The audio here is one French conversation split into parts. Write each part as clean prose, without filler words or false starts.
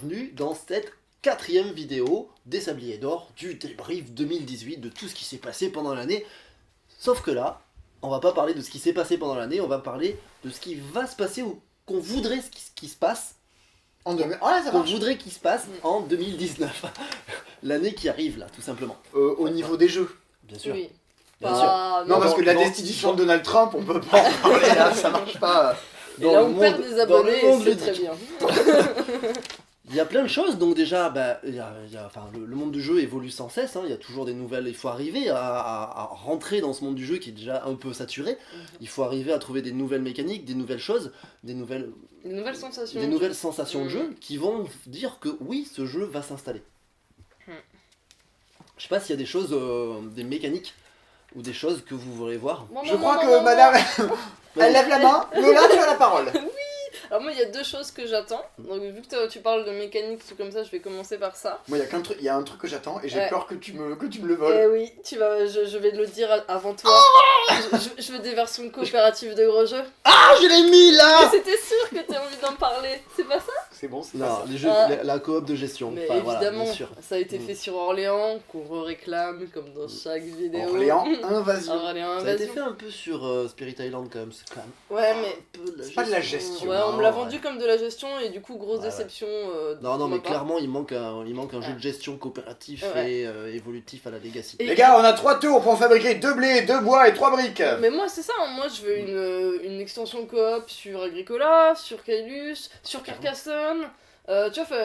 bienvenue dans cette 4e vidéo des Sabliers d'Or, du débrief 2018, de tout ce qui s'est passé pendant l'année. Sauf que là, on va pas parler de ce qui s'est passé pendant l'année, on va parler de ce qui va se passer ou qu'on voudrait qui se passe qu'on voudrait qu'il se passe en 2019. L'année qui arrive là, tout simplement. Au niveau des jeux. Bien sûr. Oui. Bien Pas- sûr. Non, parce que la dans- destitution de Donald Trump, on peut pas en parler là, ça marche pas. Et là, on perd des dans le abonnés, monde et c'est très ludique. bien. Il y a plein de choses, donc déjà, le monde du jeu évolue sans cesse, hein, il y a toujours des nouvelles, il faut arriver à rentrer dans ce monde du jeu qui est déjà un peu saturé, il faut arriver à trouver des nouvelles mécaniques, des nouvelles choses, des nouvelles sensations de jeu qui vont dire que oui, ce jeu va s'installer. Je sais pas s'il y a des choses, des mécaniques, ou des choses que vous voulez voir. Je crois que madame, elle lève la main. Lola, tu as la parole. Alors moi, il y a deux choses que j'attends. Donc vu que tu parles de mécanique, tout comme ça, je vais commencer par ça. Moi, il y a un truc que j'attends et j'ai Ouais. peur que tu me le voles. Eh oui, je vais le dire avant toi. Je veux des versions coopératives de gros jeux. Ah, je l'ai mis Mais là. c'était sûr que t'as envie d'en parler. C'est pas ça? C'est bon, c'est Non, pas ça. les jeux, Ah. la coop de gestion. Mais Enfin, voilà, évidemment, bien sûr. ça a été fait sur Orléans, qu'on réclame comme dans chaque vidéo. Orléans, invasion. Orléans, Ça a été invasion. fait un peu sur Spirit Island quand même, c'est quand même Ouais, mais un peu de la C'est pas de la gestion. ouais, on me l'a Non, vendu comme de la gestion et du coup, grosse Ouais, ouais. déception. Non, de mais ma part. clairement, il manque un jeu Ouais. de gestion coopératif Ouais. et évolutif à la Legacy. Et- Les gars, on a 3 tours pour fabriquer 2 blés, 2 bois et 3 briques. Mais moi, c'est ça, hein. Moi je veux une extension coop sur Agricola, sur Kailus, sur Carcassonne. Tu vois,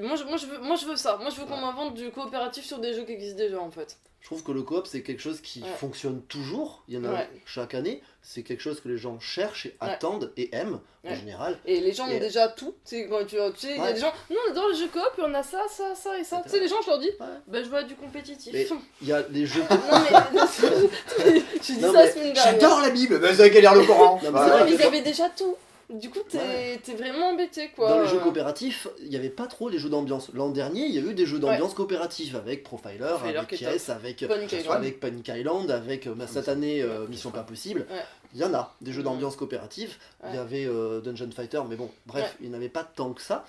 moi je veux ça. Moi je veux qu'on m'invente du coopératif sur des jeux qui existent déjà en fait. Je trouve que le coop, c'est quelque chose qui Ouais. fonctionne toujours. Il y en a Ouais. chaque année. C'est quelque chose que les gens cherchent et attendent et aiment en Ouais. général. Et les gens ont Et- déjà tout. Tu sais, tu sais, il y a Ouais. des gens, nous on adore les jeux coop et on a ça, ça, ça et ça. Tu sais, les gens, je leur dis, Ouais. bah je veux du compétitif. Mais il y a les jeux. Non mais, je dis Non, ça mais la semaine dernière. J'adore la Bible. Bah, vous avez qu'à lire le Coran. Non, mais Voilà. c'est vrai Mais que ils avaient déjà tout. Du coup, t'es vraiment embêté quoi. dans les jeux coopératifs, il n'y avait pas trop les jeux d'ambiance. L'an dernier, il y a eu des jeux d'ambiance coopératifs avec Profiler, Profiler avec qui est Yes, avec Panic Island. avec Panic Island, avec cette année Mission Pas Possible. Ouais. Il y en a des jeux d'ambiance coopératifs. Il y Ouais. avait Dungeon Fighter, mais bon, bref, il n'y en avait pas tant que ça.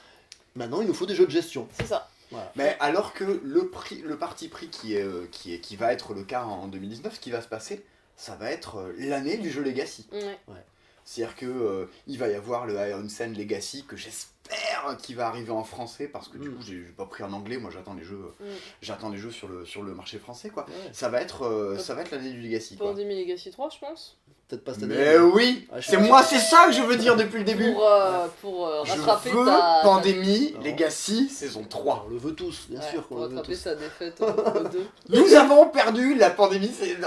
Maintenant, il nous faut des jeux de gestion. C'est ça. Voilà. Mais alors que le parti pris qui va être le cas en 2019, ce qui va se passer, ça va être l'année du jeu Legacy. Ouais. C'est-à-dire que il va y avoir le Iron Sand Legacy que j'espère qu'il va arriver en français parce que du coup j'ai pas pris en anglais, moi j'attends les jeux sur le marché français quoi. Ouais. Ça va être l'année du Legacy quoi. Pandémie Legacy 3, je pense. Peut-être pas cette année. Mais oui, Ouais, je c'est pense- ça que je veux dire depuis le début. Pour Je rattraper veux ta... Pandémie Non. Legacy saison 3. On le veut tous, bien Ouais, sûr pour qu'on le veut rattraper tous. sa défaite au 2. Nous avons perdu la pandémie, c'est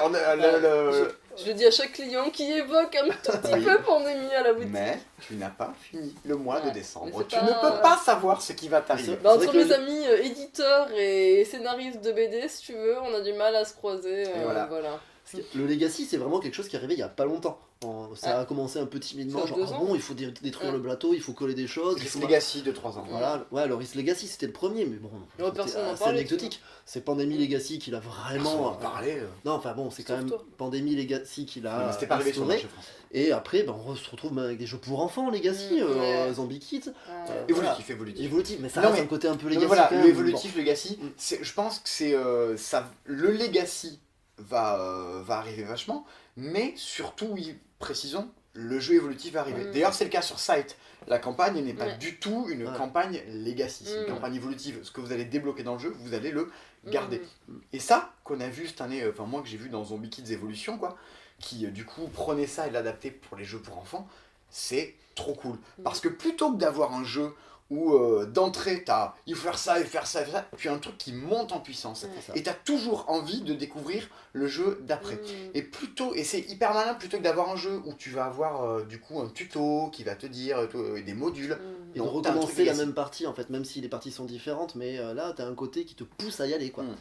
Je le dis à chaque client qui évoque un tout petit peu Pandémie à la boutique. Mais tu n'as pas fini le mois de Ouais, décembre. mais c'est Tu pas- ne peux pas savoir ce qui va t'arriver. Bah, C'est entre vrai que mes amis éditeurs et scénaristes de BD, si tu veux, on a du mal à se croiser. voilà. Voilà. Le Legacy, c'est vraiment quelque chose qui est arrivé il y a pas longtemps. Ça a commencé un peu timidement, Ça a genre 2 ah ans. bon, il faut détruire Ouais. le plateau, il faut coller des choses. il Risk faut- Legacy de 3 ans. Voilà, ouais, alors Risk Legacy c'était le premier, mais bon, Ouais, c'était personne n'en assez parlait, anecdotique. C'est Pandémie Legacy qui l'a vraiment. On parlait. Non, enfin bon, c'est quand Sauf même toi. Pandémie Legacy qui l'a Mais c'était pas arrivé sur le instauré. marché français. Et après, on se retrouve avec des jeux pour enfants, Legacy, Ouais. Zombie Kids. Évolutif. Évolutif, mais ça Non, reste mais- un côté un peu Non, mais Legacy. voilà, quand le même. évolutif Legacy, Mm. je pense que c'est le Legacy va arriver vachement, mais surtout, oui, précisons, le jeu évolutif va arriver. Mm. D'ailleurs, c'est le cas sur Site. La campagne n'est pas Ouais. du tout une Ouais. campagne Legacy, c'est une Mm. campagne évolutive. Ce que vous allez débloquer dans le jeu, vous allez le Mm. garder. Et ça, qu'on a vu cette année, enfin moi que j'ai vu dans Zombie Kids Evolution, quoi, qui du coup prenait ça et l'adaptait pour les jeux pour enfants, c'est trop cool. Parce que plutôt que d'avoir un jeu où d'entrée il faut faire ça et faire ça et faire ça, tu as un truc qui monte en puissance. Ouais. C'est ça. Et tu as toujours envie de découvrir le jeu d'après. Mm. Et c'est hyper malin plutôt que d'avoir un jeu où tu vas avoir du coup un tuto qui va te dire et des modules. Et Non, de t'as un truc recommencer la Legacy. même partie en fait, même si les parties sont différentes, mais là t'as un côté qui te pousse à y aller quoi. Mm.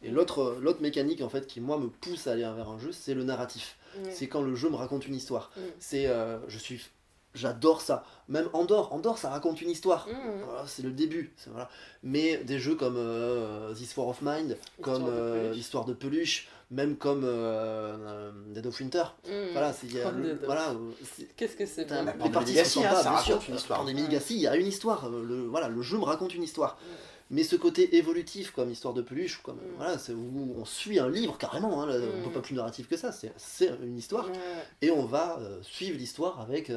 Et l'autre mécanique en fait qui moi me pousse à aller vers un jeu, c'est le narratif. Ouais. C'est quand le jeu me raconte une histoire. Mm. C'est je suis j'adore ça. Même Andor, ça raconte une histoire. Mhm. Voilà, c'est le début. Voilà. Mais des jeux comme This War of Mind, comme Histoire de Peluche, même comme Dead of Winter. Mhm. Voilà, il y a Dead of. voilà, Qu'est-ce que c'est Putain, bien. les parties Legacy, sont hein, sympas, ça bien sûr. raconte une histoire. Pandemic Legacy, il y a une histoire. Le jeu me raconte une histoire. Mais ce côté évolutif, comme Histoire de Peluche, comme, voilà, où on suit un livre carrément, hein, on peut pas plus narratif que ça, c'est une histoire. Ouais. Et on va suivre l'histoire avec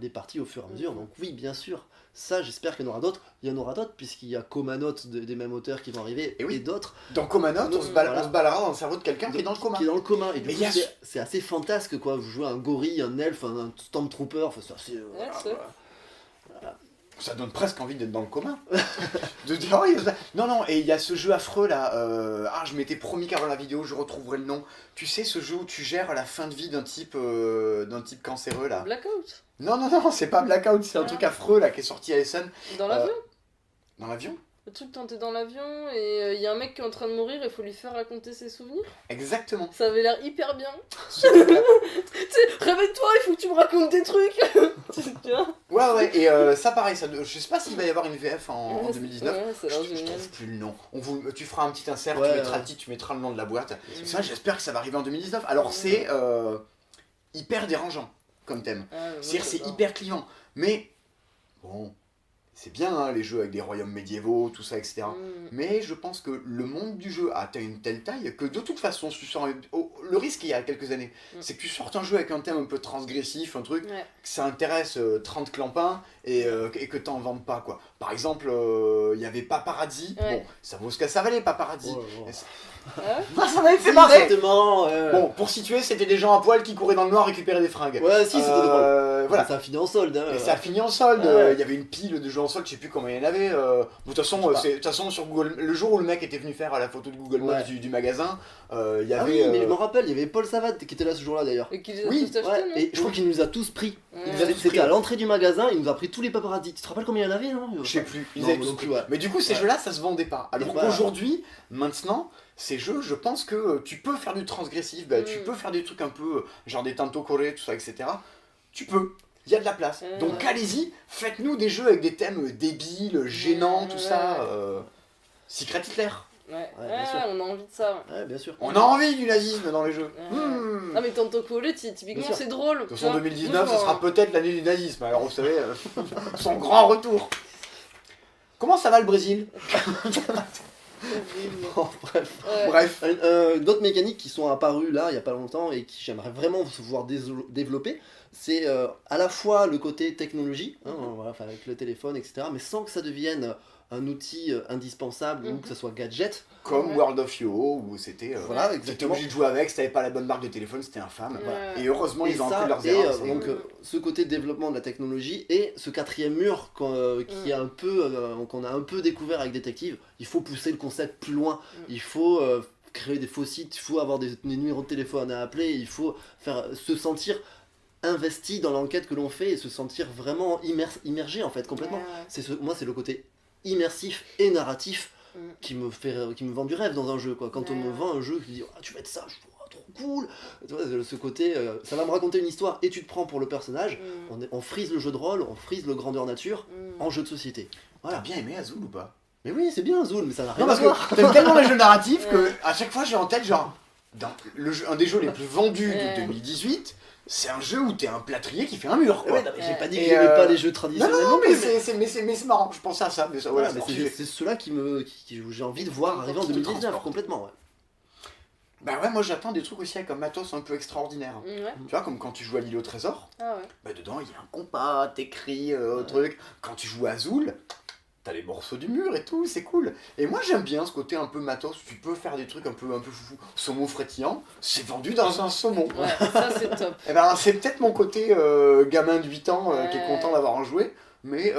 les parties au fur et à mesure. Donc oui, bien sûr, ça j'espère qu'il y en aura d'autres. Il y en aura d'autres, puisqu'il y a Comanot des mêmes auteurs qui vont arriver, Et oui. d'autres. Dans Comanot, on se Voilà. baladera dans le cerveau de quelqu'un qui est dans le coma. Qui est dans le commun. Et du Mais coup, il y a c'est assez fantasque, quoi. Vous jouez un gorille, un elfe, un stormtrooper, enfin, c'est assez... Ouais, c'est vrai. Ça donne presque envie d'être dans le commun. De dire, oh, non, et il y a ce jeu affreux là. Je m'étais promis qu'avant la vidéo, je retrouverai le nom. Tu sais, ce jeu où tu gères la fin de vie d'un type cancéreux là. Blackout. Non, c'est pas Blackout, c'est un truc affreux là qui est sorti à Essen. Dans l'avion. Dans l'avion. Le truc quand t'es dans l'avion et il y a un mec qui est en train de mourir et faut lui faire raconter ses souvenirs. Exactement. Ça avait l'air hyper bien. Tu sais, réveille-toi, il faut que tu me racontes des trucs. Tu vois. Ouais, et ça pareil, je sais pas s'il va y avoir une VF en 2019. Ouais, ça a l'air Je génial. trouve plus le nom. Tu feras un petit insert, Ouais, tu mettras ouais. le titre, tu mettras le nom de la boîte. Ça, j'espère que ça va arriver en 2019. Alors c'est hyper dérangeant comme thème. Ah, ouais, moi, C'est-à-dire c'est j'adore. hyper clivant. Mais bon, c'est bien hein, les jeux avec des royaumes médiévaux, tout ça, etc. Mais je pense que le monde du jeu a atteint une telle taille que de toute façon, si tu sors le risque il y a quelques années, c'est que tu sortes un jeu avec un thème un peu transgressif, un truc, Ouais. que ça intéresse 30 clampins et que t'en vendes pas quoi. Par exemple, il y avait Paparazzi, Ouais. bon, ça vaut ce que ça valait Paparazzi. Oh là là. Et ça Ah ouais. Ah, ça m'avait fait Oui, marrer. c'était marrant, ouais. Bon, pour situer, c'était des gens à poil qui couraient dans le noir récupérer des fringues. Ouais, si, c'était drôle. Voilà. Ça a fini en solde. Hein, Et ça a fini en solde, Ouais. il y avait une pile de jeux en solde, je sais plus combien il y en avait. De toute façon, sur Google, le jour où le mec était venu faire la photo de Google Maps Ouais. du magasin, il y Ah avait. oui, mais je me rappelle, il y avait Paul Savate qui était là ce jour-là d'ailleurs. Et qu'ils les ont Oui, tous achetés, Ouais, non et je crois qu'il nous a tous pris. Ouais. nous a tous C'était pris. à l'entrée du magasin, il nous a pris tous les paparazzi. Tu te rappelles combien il y en avait, non Je sais plus, ils Non, avaient moi tous non plus, pris. ouais. Mais du coup, ces Ouais. jeux-là, ça se vendait pas. Alors voilà. qu'aujourd'hui, maintenant, ces jeux, je pense que tu peux faire du transgressif, tu peux faire des trucs un peu genre des Tanto Core, tout ça, etc. Tu peux. Il y a de la place. Donc Ouais. allez-y, faites-nous des jeux avec des thèmes débiles, gênants, Ouais, tout ouais. ça. Secret Hitler. Ouais, bien sûr. on a envie de ça. Ouais, bien sûr. On a envie du nazisme dans les jeux. Ouais. Ah mais Tanto Collé, typiquement Bien sûr. c'est drôle. De toute tu façon, vois. 2019, Moi, ce je sera vois peut-être l'année du nazisme. Alors, vous savez, son grand retour. Comment ça va le Brésil? Bon, bref. Ouais. Bref. D'autres mécaniques qui sont apparues là il n'y a pas longtemps et qui j'aimerais vraiment pouvoir développer, c'est à la fois le côté technologie, hein, voilà, enfin, avec le téléphone, etc., mais sans que ça devienne un outil indispensable ou que ça soit gadget. Comme Ouais. World of Yo, où c'était. Voilà, T'étais exactement. obligé de jouer avec, si t'avais pas la bonne marque de téléphone, c'était infâme. Ouais. Et heureusement, Et ils ont ça, appris leurs et, erreurs. c'est- donc ce côté développement de la technologie et ce quatrième mur qui est un peu qu'on a un peu découvert avec Détective, il faut pousser le concept plus loin, il faut créer des faux sites, il faut avoir des numéros de téléphone à appeler, il faut se sentir investi dans l'enquête que l'on fait et se sentir vraiment immergé en fait complètement. Ouais. Moi c'est le côté immersif et narratif Mm. qui me vend du rêve dans un jeu quoi. Quand on Ouais. me vend un jeu qui dit ah, tu vas être ça, je dis, ah, trop cool. Tu vois, ce côté ça va me raconter une histoire et tu te prends pour le personnage. On frise le jeu de rôle, on frise le grandeur nature en jeu de société. T'as Voilà. bien aimé Azul ou pas? Mais oui, c'est bien Azul, mais ça n'a rien Non, à parce voir. que t'aimes tellement les jeux narratifs que Ouais. à chaque fois j'ai en tête, genre, un des jeux les plus vendus Ouais. de 2018, c'est un jeu où t'es un plâtrier qui fait un mur. Quoi. Ouais, non, mais j'ai pas dit que Et, j'aimais pas les jeux Non, traditionnels. non, mais plus, c'est marrant, je pensais à ça. Mais ça, voilà, voilà, mais hors c'est sujet. c'est ceux-là où j'ai envie de voir arriver en Qui te 2019 transportent. complètement. Ouais. Bah ouais, moi j'attends des trucs aussi avec un matos un peu extraordinaire. Ouais. Tu vois, comme quand tu joues à l'île au trésor, Ah ouais. bah dedans il y a un compas, t'écris truc. Quand tu joues à Azul, t'as les morceaux du mur et tout, c'est cool. Et moi j'aime bien ce côté un peu matos, tu peux faire des trucs un peu foufou. Saumon frétillant, c'est vendu dans un saumon. Ouais, ça c'est top. Et ben c'est peut-être mon côté gamin de 8 ans qui est Ouais. content d'avoir en joué. Mais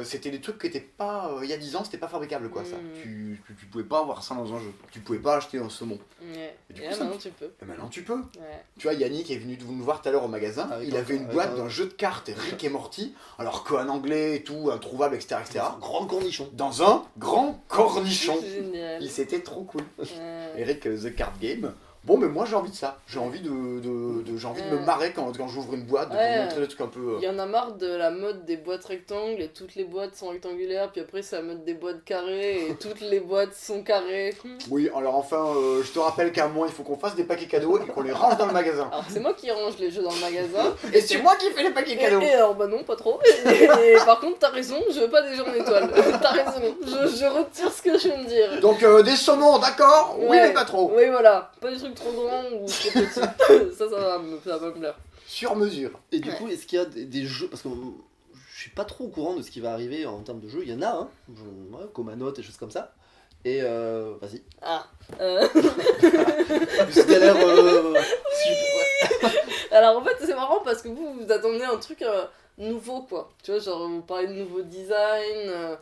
c'était des trucs qui étaient pas. Il y a 10 ans, c'était pas fabricable quoi, ça. Tu pouvais pas avoir ça dans un jeu. Tu pouvais pas acheter un saumon. Ouais. Et du Et coup, là ça me- maintenant tu peux. Et maintenant tu peux. Ouais. Tu vois, Yannick est venu nous voir tout à l'heure au magasin. Avec Il avait une avec boîte d'un jeu de cartes Rick et Morty, alors qu'en anglais et tout, introuvable, etc. C'est un grand cornichon. Dans un grand cornichon. C'est génial. Il c'était trop cool. Ouais. Eric The Card Game. Bon, mais moi j'ai envie de ça. J'ai envie de me marrer quand j'ouvre une boîte, de vous montrer des trucs un peu. Il y en a marre de la mode des boîtes rectangles et toutes les boîtes sont rectangulaires, puis après c'est la mode des boîtes carrées et toutes les boîtes sont carrées. Oui, alors enfin, je te rappelle qu'à un moment il faut qu'on fasse des paquets cadeaux et qu'on les range dans le magasin. Alors c'est moi qui range les jeux dans le magasin. Et c'est moi qui fais les paquets cadeaux. Et alors bah non, pas trop. Et par contre t'as raison, je veux pas des gens en étoile. T'as raison, je retire ce que je viens de dire. Donc des saumons, d'accord. Oui, Ouais. mais pas trop. Oui voilà, pas des trucs trop grands ou trop petits. Ça va me plaire. Sur mesure. Et du coup, est-ce qu'il y a des jeux, parce que je suis pas trop au courant de ce qui va arriver en termes de jeux, il y en a, hein, ouais, Comanote et choses comme ça. Et vas-y. Ah. Parce qu'il a l'air. Alors en fait c'est marrant parce que vous attendez un truc nouveau quoi. Tu vois, genre vous parlez de nouveau design.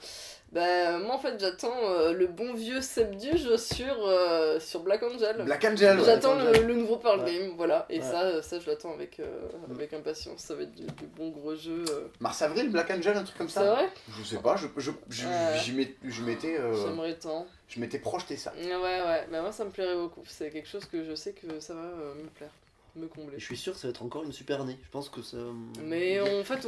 Moi en fait j'attends le bon vieux Sebduge sur Black Angel. Black Angel. Ouais. J'attends Black Angel. le nouveau Pearl Ouais. Game, voilà. Et Ouais. ça je l'attends avec impatience. Ça va être du bon gros jeu. Mars-Avril, Black Angel, un truc comme ça. C'est vrai? Je sais pas, je m'étais projeté ça. Ouais. Moi ça me plairait beaucoup. C'est quelque chose que je sais que ça va me plaire. Me combler. Je suis sûr que ça va être encore une super année. Je pense que ça. Mais en fait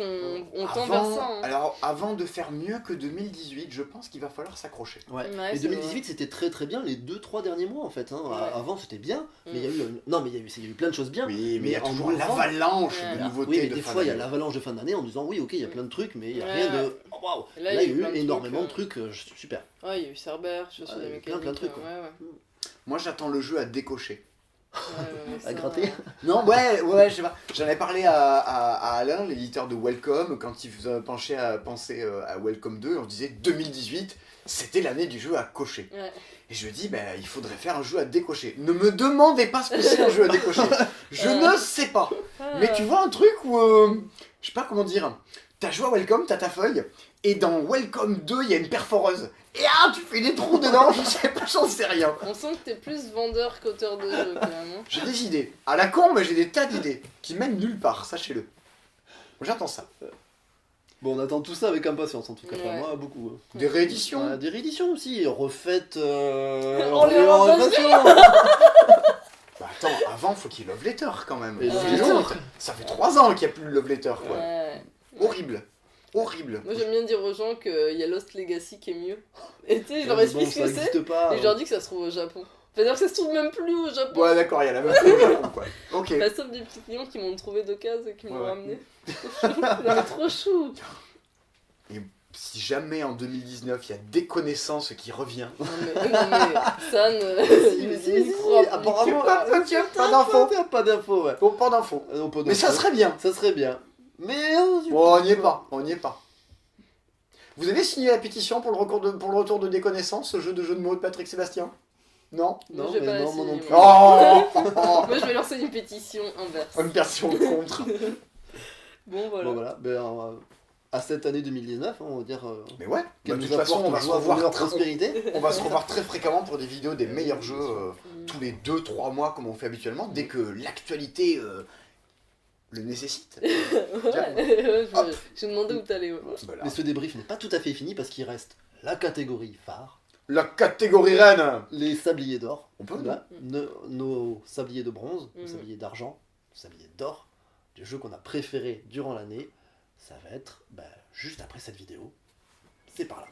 on tend vers ça. Hein. Alors, avant de faire mieux que 2018, je pense qu'il va falloir s'accrocher. Ouais. Ouais, Et c'est 2018 c'était très bien les 2-3 derniers mois en fait. Hein. Ouais. Avant c'était bien, mais il y a eu. Non, mais il y a eu plein de choses bien. Oui, mais il y a en toujours novembre- l'avalanche Ouais. de nouveautés Oui, mais de des fin fois il y a d'année. l'avalanche de fin d'année en disant oui, ok, il y a plein de trucs, mais il y a Ouais. rien de. Oh, waouh! Et Là, il y a plein eu de énormément de trucs, trucs super. Ouais, il y a eu Cerber, je suis Ouais, des plein mécaniques. de trucs, Ouais. Moi, j'attends le jeu à décocher. Mais À ça, gratter. Non, ouais, je sais pas. J'en ai parlé à Alain, l'éditeur de Welcome, quand il penchait à penser à Welcome 2, on se disait 2018, c'était l'année du jeu à cocher. Ouais. Et je dis, il faudrait faire un jeu à décocher. Ne me demandez pas ce que c'est un jeu à décocher. Je ne sais pas. Mais tu vois un truc où, je sais pas comment dire, t'as joué à Welcome, t'as ta feuille, et dans Welcome 2, il y a une perforeuse. Et tu fais des trous dedans, je sais pas, j'en sais rien. On sent que t'es plus vendeur qu'auteur de jeu, quand même. Hein. J'ai des idées. À la con, mais j'ai des tas d'idées qui mènent nulle part, sachez-le. J'attends ça. Bon, on attend tout ça avec impatience en tout cas. Enfin, Ouais. moi, beaucoup. Des rééditions. Des rééditions aussi, refaites. On les en repasse. rénovation. Attends, avant, faut qu'il y ait Love Letter quand même. Et Love C'est Letter. long. Ça fait 3 ans qu'il n'y a plus de Love Letter, quoi. Ouais. Horrible. Horrible. Moi, j'aime bien dire aux gens qu'il y a Lost Legacy qui est mieux. Et tu sais, je leur Bon, explique ce ça que c'est, n'existe pas. et je leur dis que ça se trouve au Japon. C'est-à-dire que ça se trouve même plus au Japon. Ouais, d'accord, il y a la même chose au Japon, quoi. Ok. Bah, sauf des petits clients qui m'ont trouvé d'occasion et qui m'ont Ouais. ramené. Trop chou. Non, mais trop chou. Si jamais en 2019, il y a des connaissances qui revient. Non mais San, Si, apparemment. Tiens, pas d'infos. Pas d'infos, ouais. Bon, pas d'infos. Pas Mais ça d'infos. serait bien. Ça serait bien. Mais. Bon, on n'y est pas. Vous avez signé la pétition pour le retour de Déconnaissance, ce jeu de mots de Patrick Sébastien? Non? Moi, Non, je vais mais pas la non, moi non signer, plus. moi. Oh Moi, je vais lancer une pétition inverse. Une version contre. Bon, voilà. Bon, voilà. À cette année 2019, on va dire. Mais ouais, Qu'elle de toute nous façon, apporte on va se joie, revoir bonheur, très, prospérité. on va se revoir très fréquemment pour des vidéos des meilleurs jeux Mm. tous les 2-3 mois comme on fait habituellement, dès que l'actualité le nécessite. Ouais, je me demandais où t'allais. Ouais. Voilà. Mais ce débrief n'est pas tout à fait fini parce qu'il reste la catégorie phare, La catégorie reine. les sabliers d'or. On peut Là, nos sabliers de bronze, nos Mhm. sabliers d'argent, nos sabliers d'or, les jeux qu'on a préférés durant l'année. Ça va être juste après cette vidéo. C'est par là.